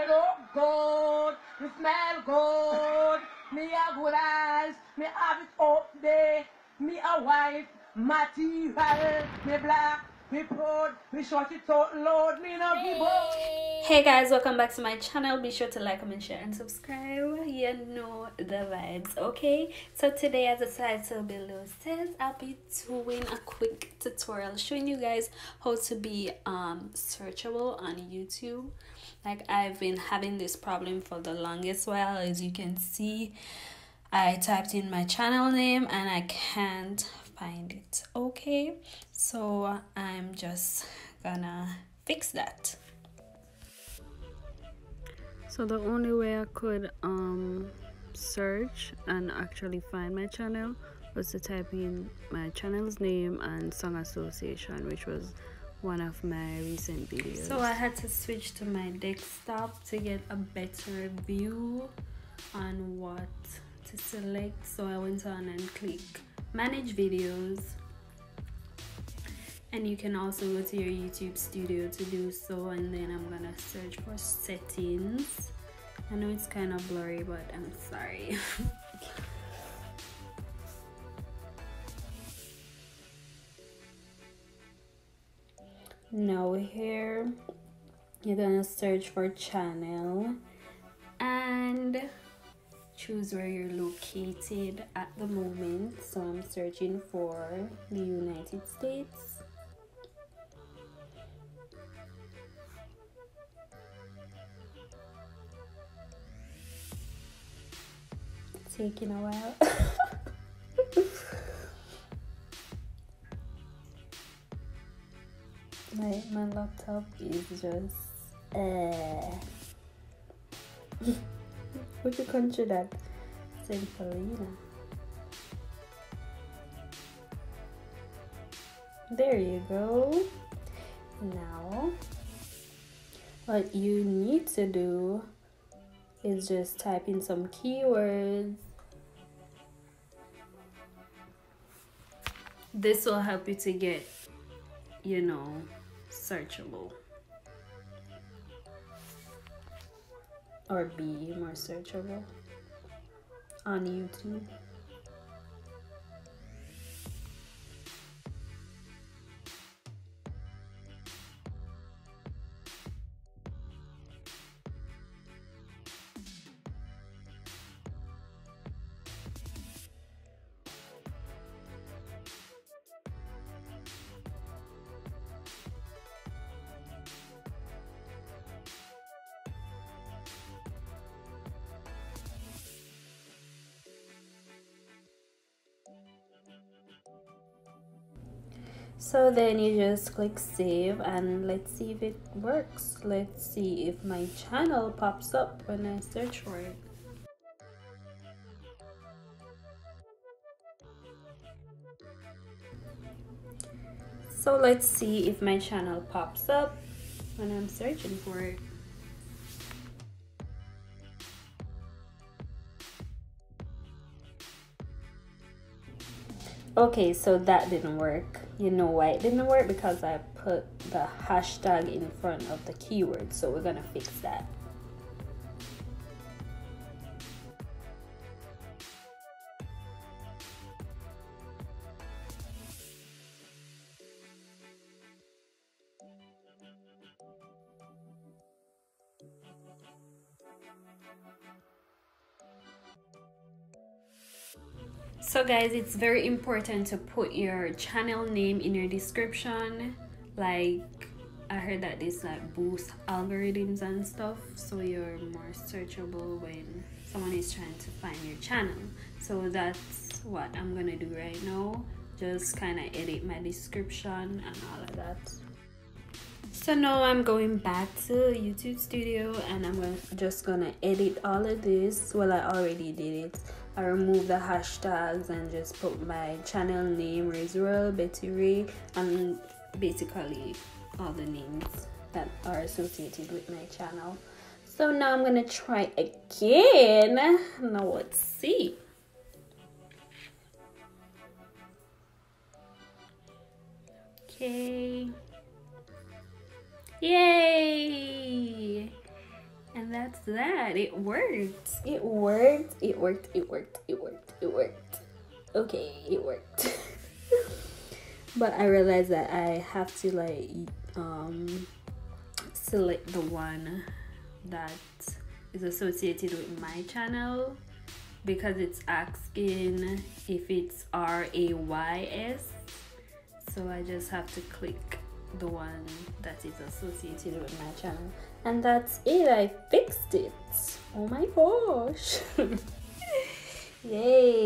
look good, you smell good, me a good eyes, me have it up there, me a white, material, me black, me proud, me short it out loud, me no give up. Hey guys, welcome back to my channel. Be sure to like, comment, share and subscribe. You know the vibes, okay? So today, as the title below says, I'll be doing a quick tutorial showing you guys how to be searchable on YouTube. Like, I've been having this problem for the longest while. As you can see, I typed in my channel name and I can't find it, okay? So I'm just gonna fix that. So the only way I could search and actually find my channel was to type in my channel's name and song association, which was one of my recent videos. So I had to switch to my desktop to get a better view on what to select. So I went on and clicked manage videos, and you can also go to your YouTube studio to do so. And then I'm gonna search for settings. I know it's kind of blurry, but I'm sorry. Now here you're gonna search for channel and choose where you're located at the moment. So I'm searching for the United States. Taking a while. My laptop is just what you country that? St. Paulina. There you go. Now what you need to do is just type in some keywords. This will help you to get, you know, searchable or be more searchable on YouTube. So then you just click save and let's see if it works. Let's see if my channel pops up when I search for it. So let's see if my channel pops up when I'm searching for it. Okay, so that didn't work. You know why it didn't work? Because I put the hashtag in front of the keyword. So we're gonna fix that. So guys, it's very important to put your channel name in your description. Like, I heard that this like boosts algorithms and stuff, so you're more searchable when someone is trying to find your channel. So that's what I'm gonna do right now. Just kind of edit my description and all of that. So now I'm going back to YouTube studio and I'm just gonna edit all of this. Well, I already did it. I removed the hashtags and just put my channel name, Raes Worl, Betty Ray, and basically all the names that are associated with my channel. So now I'm gonna try again. Now let's see. Okay. Yay! And that's that. It worked. It worked. It worked. It worked. It worked. It worked. Okay, it worked. But I realized that I have to like select the one that is associated with my channel, because it's asking if it's RAYS. So I just have to click the one that is associated with my channel. And that's it. I fixed it. Oh my gosh. Yay.